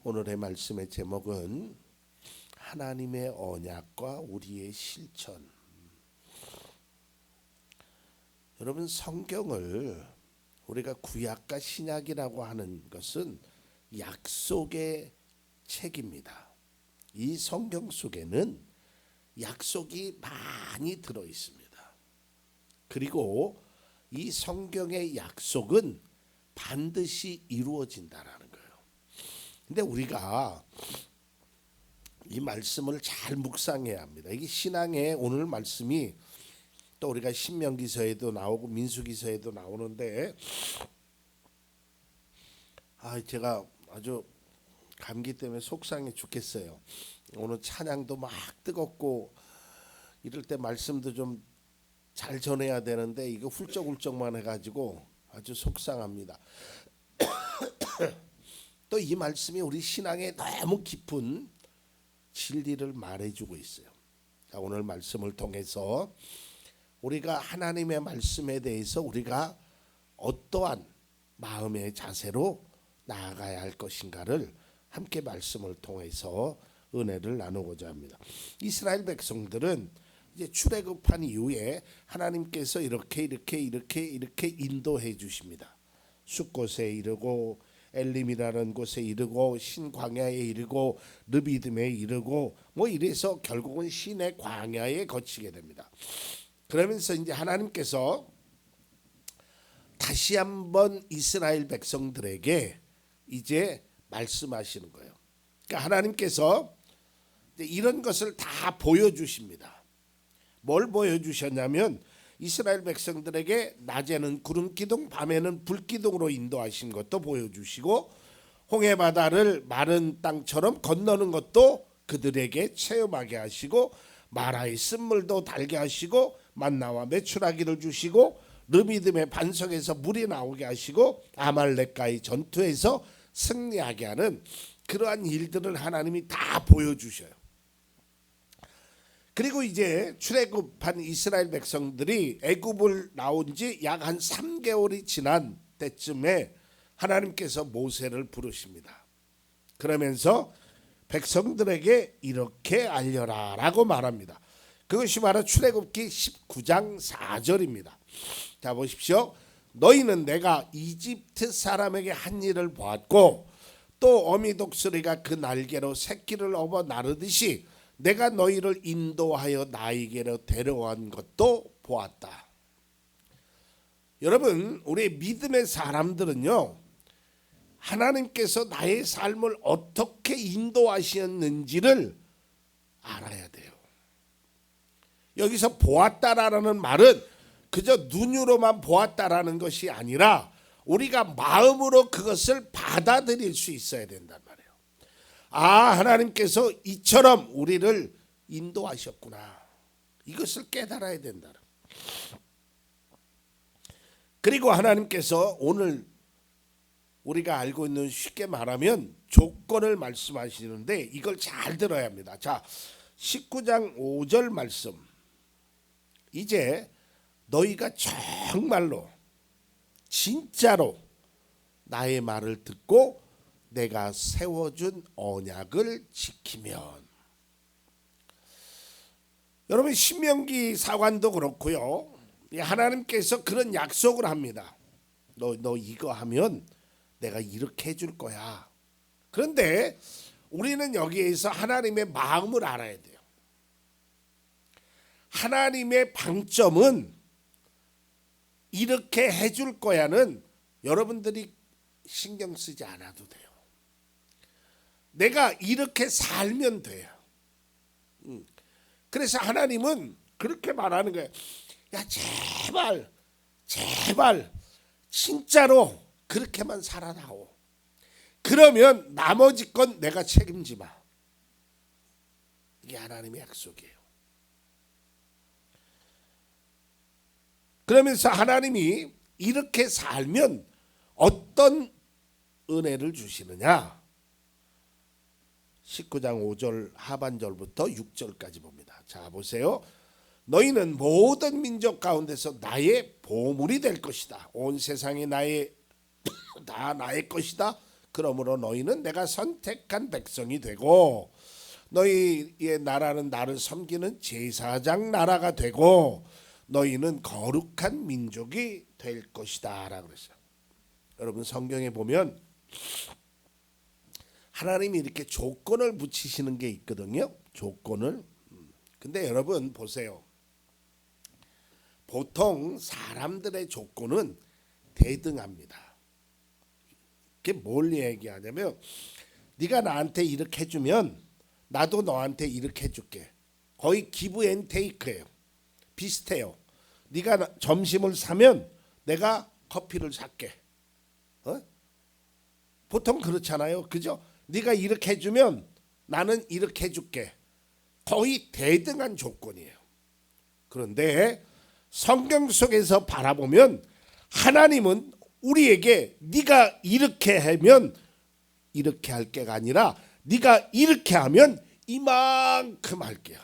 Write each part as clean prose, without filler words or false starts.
오늘의 말씀의 제목은 하나님의 언약과 우리의 실천. 여러분, 성경을 우리가 구약과 신약이라고 하는 것은 약속의 책입니다. 이 성경 속에는 약속이 많이 들어 있습니다. 그리고 이 성경의 약속은 반드시 이루어진다라는 거예요. 근데 우리가 이 말씀을 잘 묵상해야 합니다. 이게 신앙의 오늘 말씀이 또 우리가 신명기서에도 나오고 민수기서에도 나오는데 제가 아주 감기 때문에 속상해 죽겠어요. 오늘 찬양도 막 뜨겁고 이럴 때 말씀도 좀 잘 전해야 되는데 이거 훌쩍훌쩍만 해가지고 아주 속상합니다. 또 이 말씀이 우리 신앙에 너무 깊은 진리를 말해주고 있어요. 자, 오늘 말씀을 통해서 우리가 하나님의 말씀에 대해서 우리가 어떠한 마음의 자세로 나아가야 할 것인가를 함께 말씀을 통해서 은혜를 나누고자 합니다. 이스라엘 백성들은 이제 출애굽한 이후에 하나님께서 이렇게 인도해 주십니다. 숫곳에 이르고 엘림이라는 곳에 이르고 신광야에 이르고 르비딤에 이르고 이래서 결국은 신의 광야에 거치게 됩니다. 그러면서 이제 하나님께서 다시 한번 이스라엘 백성들에게 이제 말씀하시는 거예요. 그러니까 하나님께서 이런 것을 다 보여주십니다. 뭘 보여주셨냐면 이스라엘 백성들에게 낮에는 구름 기둥, 밤에는 불 기둥으로 인도하신 것도 보여주시고 홍해 바다를 마른 땅처럼 건너는 것도 그들에게 체험하게 하시고 마라의 쓴물도 달게 하시고 만나와 메추라기를 주시고 르비딤의 반석에서 물이 나오게 하시고 아말렉과의 전투에서 승리하게 하는 그러한 일들을 하나님이 다 보여주셔요. 그리고 이제 출애굽한 이스라엘 백성들이 애굽을 나온 지 약 한 3개월이 지난 때쯤에 하나님께서 모세를 부르십니다. 그러면서 백성들에게 이렇게 알려라라고 말합니다. 그것이 바로 출애굽기 19장 4절입니다. 자, 보십시오. 너희는 내가 이집트 사람에게 한 일을 보았고 또 어미 독수리가 그 날개로 새끼를 업어 나르듯이 내가 너희를 인도하여 나에게로 데려온 것도 보았다. 여러분, 우리 믿음의 사람들은요, 하나님께서 나의 삶을 어떻게 인도하셨는지를 알아야 돼요. 여기서 보았다라는 말은 그저 눈으로만 보았다라는 것이 아니라 우리가 마음으로 그것을 받아들일 수 있어야 된단 말이에요. 하나님께서 이처럼 우리를 인도하셨구나. 이것을 깨달아야 된다. 그리고 하나님께서 오늘 우리가 알고 있는, 쉽게 말하면 조건을 말씀하시는데 이걸 잘 들어야 합니다. 자, 19장 5절 말씀. 이제 너희가 정말로 진짜로 나의 말을 듣고 내가 세워준 언약을 지키면. 여러분, 신명기 사관도 그렇고요. 하나님께서 그런 약속을 합니다. 너 이거 하면 내가 이렇게 해줄 거야. 그런데 우리는 여기에서 하나님의 마음을 알아야 돼요. 하나님의 방점은 이렇게 해줄 거야는 여러분들이 신경 쓰지 않아도 돼요. 내가 이렇게 살면 돼요. 그래서 하나님은 그렇게 말하는 거예요. 야, 제발 진짜로 그렇게만 살아다오. 그러면 나머지 건 내가 책임지마. 이게 하나님의 약속이에요. 그러면서 하나님이 이렇게 살면 어떤 은혜를 주시느냐? 19장 5절 하반절부터 6절까지 봅니다. 자, 보세요. 너희는 모든 민족 가운데서 나의 보물이 될 것이다. 온 세상이 다 나의 것이다. 그러므로 너희는 내가 선택한 백성이 되고 너희의 나라는 나를 섬기는 제사장 나라가 되고 너희는 거룩한 민족이 될 것이다 라고 그랬어요. 여러분 성경에 보면 하나님이 이렇게 조건을 붙이시는 게 있거든요. 조건을. 근데 여러분 보세요. 보통 사람들의 조건은 대등합니다. 그게 뭘 얘기하냐면 네가 나한테 이렇게 해주면 나도 너한테 이렇게 해줄게. 거의 기브 앤 테이크예요. 비슷해요. 네가 점심을 사면 내가 커피를 살게. 보통 그렇잖아요. 그죠? 네가 이렇게 해주면 나는 이렇게 해줄게. 거의 대등한 조건이에요. 그런데 성경 속에서 바라보면 하나님은 우리에게 네가 이렇게 하면 이렇게 할 게가 아니라 네가 이렇게 하면 이만큼 할게요.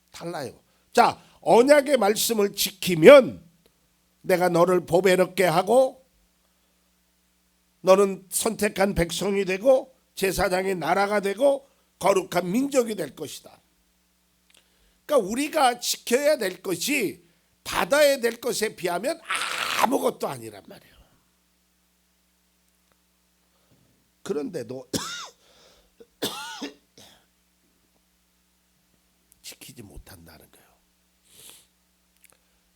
달라요. 자, 언약의 말씀을 지키면 내가 너를 보배롭게 하고 너는 선택한 백성이 되고 제사장의 나라가 되고 거룩한 민족이 될 것이다. 그러니까 우리가 지켜야 될 것이 받아야 될 것에 비하면 아무것도 아니란 말이에요. 그런데도 지키지 못한다는 거예요.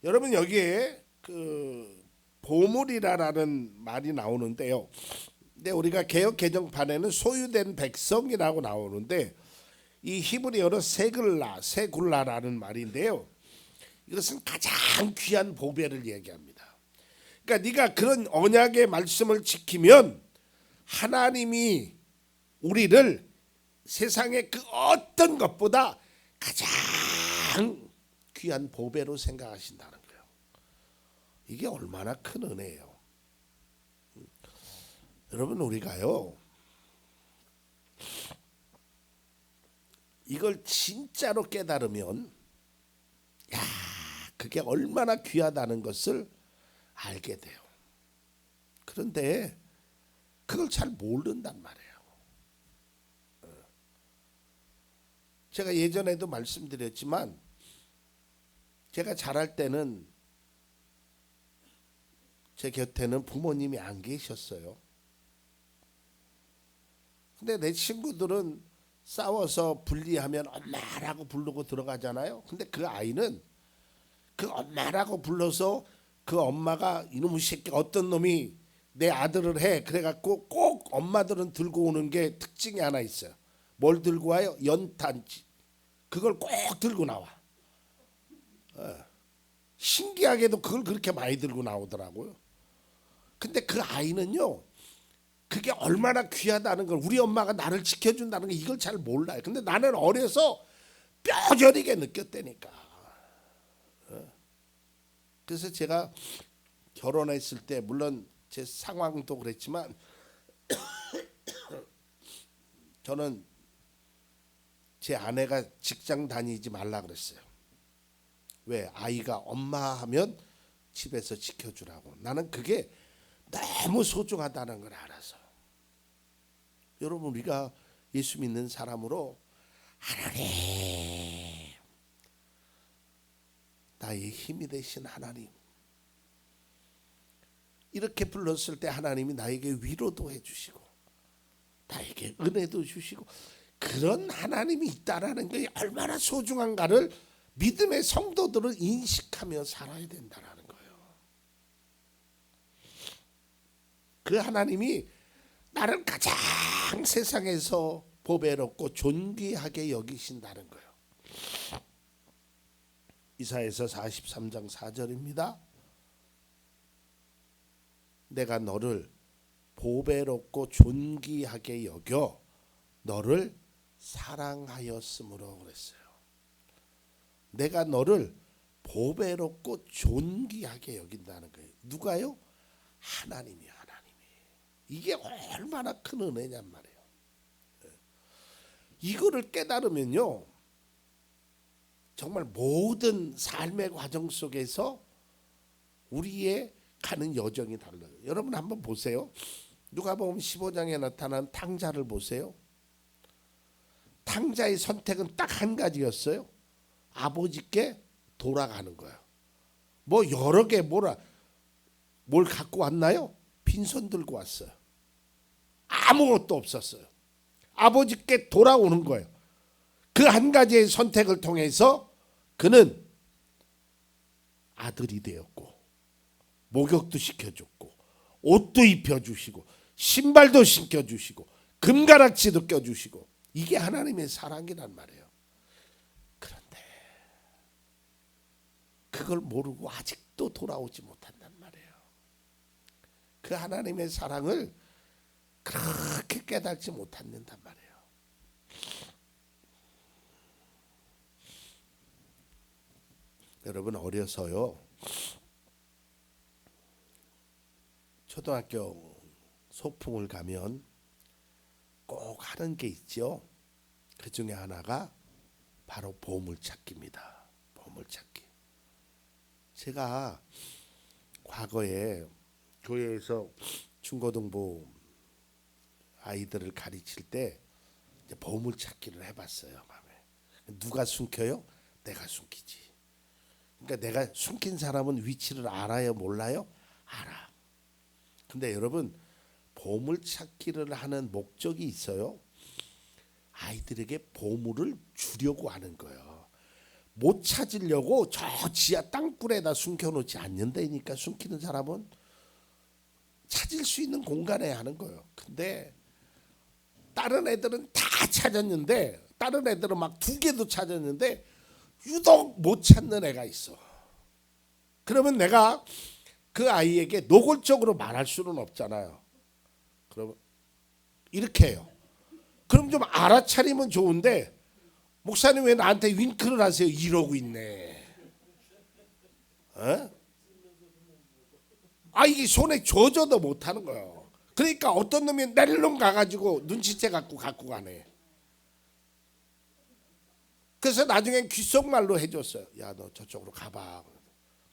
여러분 여기에 그 보물이라는 말이 나오는데요. 근데 우리가 개역 개정판에는 소유된 백성이라고 나오는데 이 히브리어로 세굴라라는 말인데요. 이것은 가장 귀한 보배를 얘기합니다. 그러니까 네가 그런 언약의 말씀을 지키면 하나님이 우리를 세상의 그 어떤 것보다 가장 귀한 보배로 생각하신다는 거예요. 이게 얼마나 큰 은혜예요. 여러분 우리가요 이걸 진짜로 깨달으면 야 그게 얼마나 귀하다는 것을 알게 돼요. 그런데 그걸 잘 모른단 말이에요. 제가 예전에도 말씀드렸지만 제가 자랄 때는 제 곁에는 부모님이 안 계셨어요. 근데 내 친구들은 싸워서 분리하면 엄마라고 부르고 들어가잖아요. 근데 그 아이는 그 엄마라고 불러서 그 엄마가 이놈의 새끼 어떤 놈이 내 아들을 해 그래갖고 꼭 엄마들은 들고 오는 게 특징이 하나 있어요. 뭘 들고 와요? 연탄지. 그걸 꼭 들고 나와. 신기하게도 그걸 그렇게 많이 들고 나오더라고요. 근데 그 아이는요 그게 얼마나 귀하다는 걸 우리 엄마가 나를 지켜준다는 걸 이걸 잘 몰라요. 근데 나는 어려서 뼈저리게 느꼈다니까. 그래서 제가 결혼했을 때 물론 제 상황도 그랬지만 저는 제 아내가 직장 다니지 말라 그랬어요. 왜? 아이가 엄마 하면 집에서 지켜주라고. 나는 그게 너무 소중하다는 걸 알아서. 여러분 우리가 예수 믿는 사람으로 하나님 나의 힘이 되신 하나님 이렇게 불렀을 때 하나님이 나에게 위로도 해주시고 나에게 은혜도 주시고 그런 하나님이 있다라는 게 얼마나 소중한가를 믿음의 성도들은 인식하며 살아야 된다라는 거예요. 그 하나님이 나를 가장 세상에서 보배롭고 존귀하게 여기신다는 거예요. 이사야서 43장 4절입니다. 내가 너를 보배롭고 존귀하게 여겨 너를 사랑하였으므로 그랬어요. 내가 너를 보배롭고 존귀하게 여긴다는 거예요. 누가요? 하나님이. 이게 얼마나 큰 은혜냔 말이에요. 이거를 깨달으면요 정말 모든 삶의 과정 속에서 우리의 가는 여정이 달라요. 여러분 한번 보세요. 누가복음 15장에 나타난 탕자를 보세요. 탕자의 선택은 딱 한 가지였어요. 아버지께 돌아가는 거예요. 뭐 여러 개 뭘 갖고 왔나요? 빈손 들고 왔어요. 아무것도 없었어요. 아버지께 돌아오는 거예요. 그 한 가지의 선택을 통해서 그는 아들이 되었고 목욕도 시켜줬고 옷도 입혀주시고 신발도 신겨주시고 금가락지도 껴주시고 이게 하나님의 사랑이란 말이에요. 그런데 그걸 모르고 아직도 돌아오지 못한단 말이에요. 그 하나님의 사랑을 그렇게 깨닫지 못한단 말이에요. 여러분 어려서요 초등학교 소풍을 가면 꼭 하는 게 있죠. 그 중에 하나가 바로 보물찾기입니다. 보물찾기. 제가 과거에 교회에서 중고등부 아이들을 가르칠 때 이제 보물찾기를 해봤어요. 누가 숨겨요? 내가 숨기지. 그러니까 내가 숨긴 사람은 위치를 알아요? 몰라요? 알아. 근데 여러분 보물찾기를 하는 목적이 있어요. 아이들에게 보물을 주려고 하는 거예요. 못 찾으려고 저 지하 땅굴에다 숨겨놓지 않는다니까. 숨기는 사람은 찾을 수 있는 공간에 하는 거예요. 근데 다른 애들은 다 찾았는데 다른 애들은 막 2개도 찾았는데 유독 못 찾는 애가 있어. 그러면 내가 그 아이에게 노골적으로 말할 수는 없잖아요. 그러면 이렇게 해요. 그럼 좀 알아차리면 좋은데 목사님 왜 나한테 윙크를 하세요? 이러고 있네. 어? 이게 손에 쥐어줘도 못하는 거예요. 그러니까 어떤 놈이 낼름 가가지고 눈치채 갖고 가네. 그래서 나중엔 귓속말로 해줬어요. 야, 너 저쪽으로 가봐.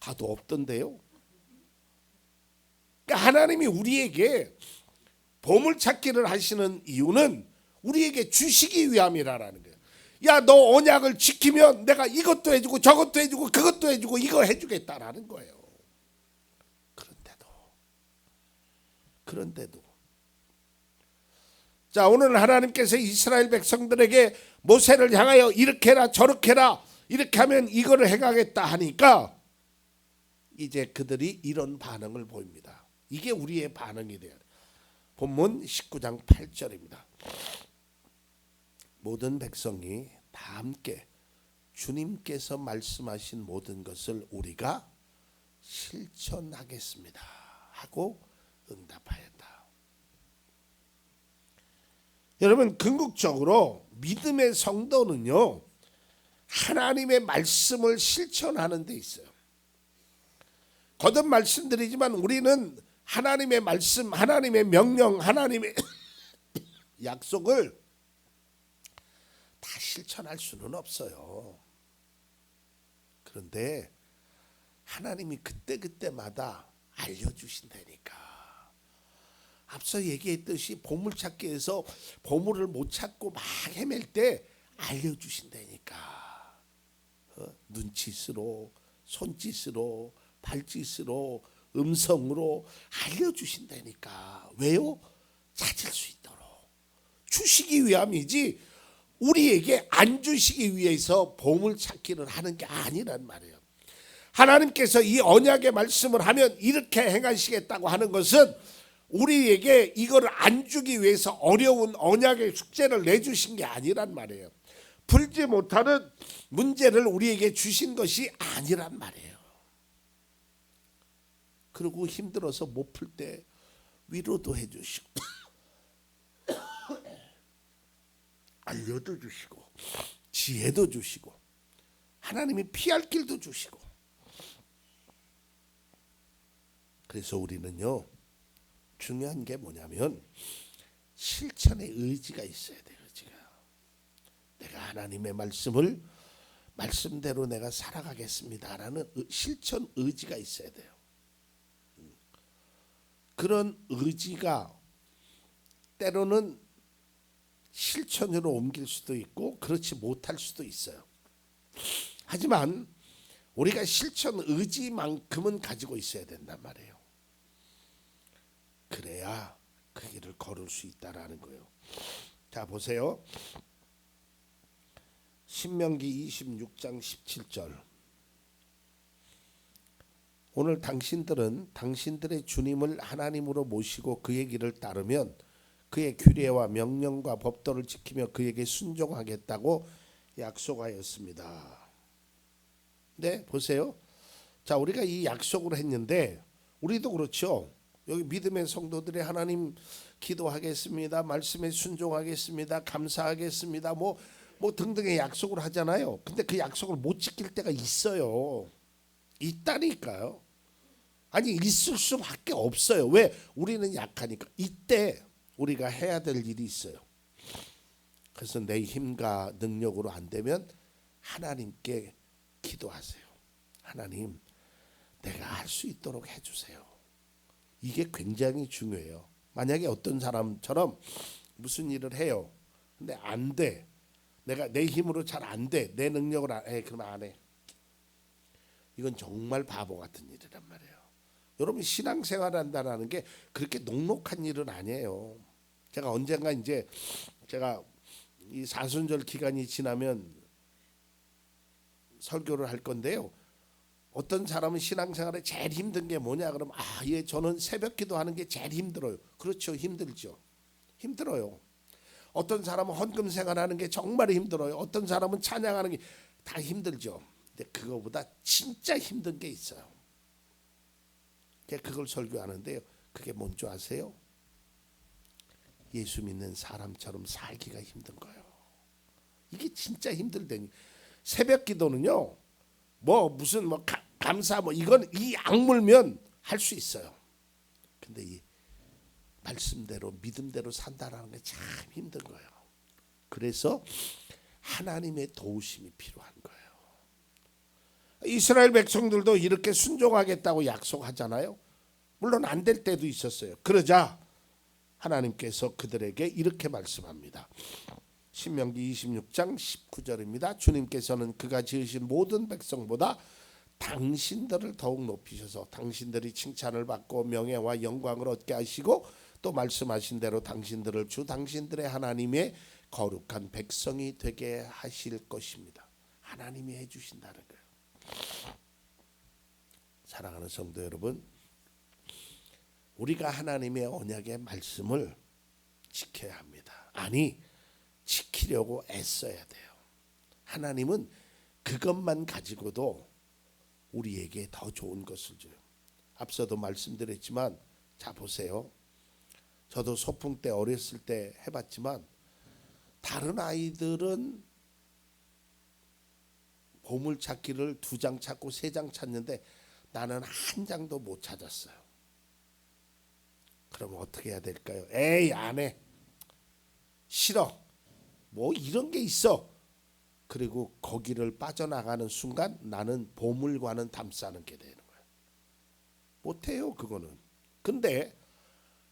가도 없던데요. 그러니까 하나님이 우리에게 보물찾기를 하시는 이유는 우리에게 주시기 위함이라는 거예요. 야, 너 언약을 지키면 내가 이것도 해주고 저것도 해주고 그것도 해주고 이거 해주겠다라는 거예요. 그런데도 자, 오늘 하나님께서 이스라엘 백성들에게 모세를 향하여 이렇게 해라 저렇게 해라 이렇게 하면 이거를 해가겠다 하니까 이제 그들이 이런 반응을 보입니다. 이게 우리의 반응이 돼요. 본문 19장 8절입니다. 모든 백성이 다 함께 주님께서 말씀하신 모든 것을 우리가 실천하겠습니다 하고 응답하였다. 여러분 궁극적으로 믿음의 성도는요 하나님의 말씀을 실천하는 데 있어요. 거듭 말씀드리지만 우리는 하나님의 말씀, 하나님의 명령, 하나님의 약속을 다 실천할 수는 없어요. 그런데 하나님이 그때그때마다 알려주신다니까. 앞서 얘기했듯이 보물찾기에서 보물을 못 찾고 막 헤맬 때 알려주신다니까. 눈짓으로, 손짓으로, 발짓으로, 음성으로 알려주신다니까. 왜요? 찾을 수 있도록. 주시기 위함이지 우리에게 안 주시기 위해서 보물찾기를 하는 게 아니란 말이에요. 하나님께서 이 언약의 말씀을 하면 이렇게 행하시겠다고 하는 것은 우리에게 이걸 안 주기 위해서 어려운 언약의 숙제를 내주신 게 아니란 말이에요. 풀지 못하는 문제를 우리에게 주신 것이 아니란 말이에요. 그리고 힘들어서 못 풀 때 위로도 해주시고 알려도 주시고 지혜도 주시고 하나님이 피할 길도 주시고. 그래서 우리는요 중요한 게 뭐냐면 실천의 의지가 있어야 돼요. 의지가. 내가 하나님의 말씀을 말씀대로 내가 살아가겠습니다라는 실천 의지가 있어야 돼요. 그런 의지가 때로는 실천으로 옮길 수도 있고 그렇지 못할 수도 있어요. 하지만 우리가 실천 의지만큼은 가지고 있어야 된단 말이에요. 그래야 그 길을 걸을 수 있다라는 거예요. 자, 보세요. 신명기 26장 17절. 오늘 당신들은 당신들의 주님을 하나님으로 모시고 그의 길을 따르면 그의 규례와 명령과 법도를 지키며 그에게 순종하겠다고 약속하였습니다. 네, 보세요. 자, 우리가 이 약속을 했는데 우리도 그렇죠. 여기 믿음의 성도들이 하나님 기도하겠습니다. 말씀에 순종하겠습니다. 감사하겠습니다. 뭐 등등의 약속을 하잖아요. 근데 그 약속을 못 지킬 때가 있어요. 있다니까요. 아니, 있을 수밖에 없어요. 왜? 우리는 약하니까. 이때 우리가 해야 될 일이 있어요. 그래서 내 힘과 능력으로 안 되면 하나님께 기도하세요. 하나님, 내가 할 수 있도록 해주세요. 이게 굉장히 중요해요. 만약에 어떤 사람처럼 무슨 일을 해요. 근데 안 돼. 내가 내 힘으로 잘 안 돼. 내 능력으로 안 해. 그러면 안 해. 이건 정말 바보 같은 일이란 말이에요. 여러분, 신앙생활한다는 게 그렇게 녹록한 일은 아니에요. 제가 언젠가 이제 제가 이 사순절 기간이 지나면 설교를 할 건데요. 어떤 사람은 신앙생활에 제일 힘든 게 뭐냐 그러면 예, 저는 새벽 기도하는 게 제일 힘들어요. 그렇죠. 힘들죠. 힘들어요. 어떤 사람은 헌금 생활하는 게 정말 힘들어요. 어떤 사람은 찬양하는 게 다 힘들죠. 근데 그거보다 진짜 힘든 게 있어요. 제가 그걸 설교하는데요. 그게 뭔지 아세요? 예수 믿는 사람처럼 살기가 힘든 거예요. 이게 진짜 힘들다니. 새벽 기도는요. 무슨 감사 이건 이 악물면 할 수 있어요. 근데 이 말씀대로 믿음대로 산다라는 게 참 힘든 거예요. 그래서 하나님의 도우심이 필요한 거예요. 이스라엘 백성들도 이렇게 순종하겠다고 약속하잖아요. 물론 안 될 때도 있었어요. 그러자 하나님께서 그들에게 이렇게 말씀합니다. 신명기 26장 19절입니다. 주님께서는 그가 지으신 모든 백성보다 당신들을 더욱 높이셔서 당신들이 칭찬을 받고 명예와 영광을 얻게 하시고 또 말씀하신 대로 당신들을 주 당신들의 하나님의 거룩한 백성이 되게 하실 것입니다. 하나님이 해주신다는 거예요. 사랑하는 성도 여러분, 우리가 하나님의 언약의 말씀을 지켜야 합니다. 아니, 지키려고 애써야 돼요. 하나님은 그것만 가지고도 우리에게 더 좋은 것을 줘요. 앞서도 말씀드렸지만, 자 보세요. 저도 소풍 때 어렸을 때 해봤지만 다른 아이들은 보물찾기를 2장 찾고 3장 찾는데 나는 1장도 못 찾았어요. 그럼 어떻게 해야 될까요? 에이, 안 해. 싫어. 이런 게 있어. 그리고 거기를 빠져나가는 순간 나는 보물과는 담싸는 게 되는 거예요. 못해요, 그거는. 근데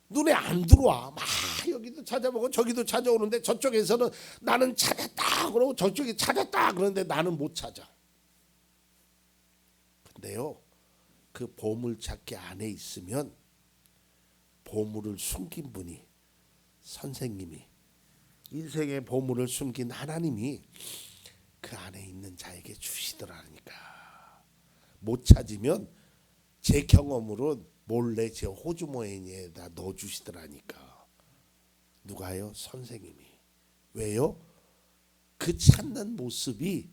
눈에 안 들어와. 막 여기도 찾아보고 저기도 찾아오는데 저쪽에서는 나는 찾았다 그러고 저쪽이 찾았다 그러는데 나는 못 찾아. 근데요, 그 보물찾기 안에 있으면 보물을 숨긴 분이, 선생님이, 인생의 보물을 숨긴 하나님이 그 안에 있는 자에게 주시더라니까. 못 찾으면 제 경험으로 몰래 제 호주 모양에다 넣어주시더라니까. 누가요? 선생님이. 왜요? 그 찾는 모습이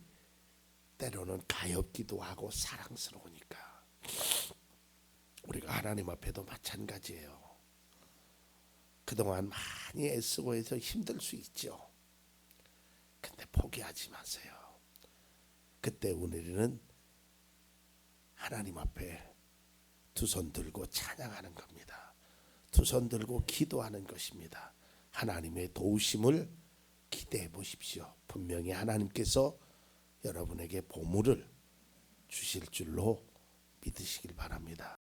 때로는 가엾기도 하고 사랑스러우니까. 우리가 하나님 앞에도 마찬가지예요. 그동안 많이 애쓰고 해서 힘들 수 있죠. 근데 포기하지 마세요. 그때 우리는 하나님 앞에 두 손 들고 찬양하는 겁니다. 두 손 들고 기도하는 것입니다. 하나님의 도우심을 기대해 보십시오. 분명히 하나님께서 여러분에게 보물을 주실 줄로 믿으시길 바랍니다.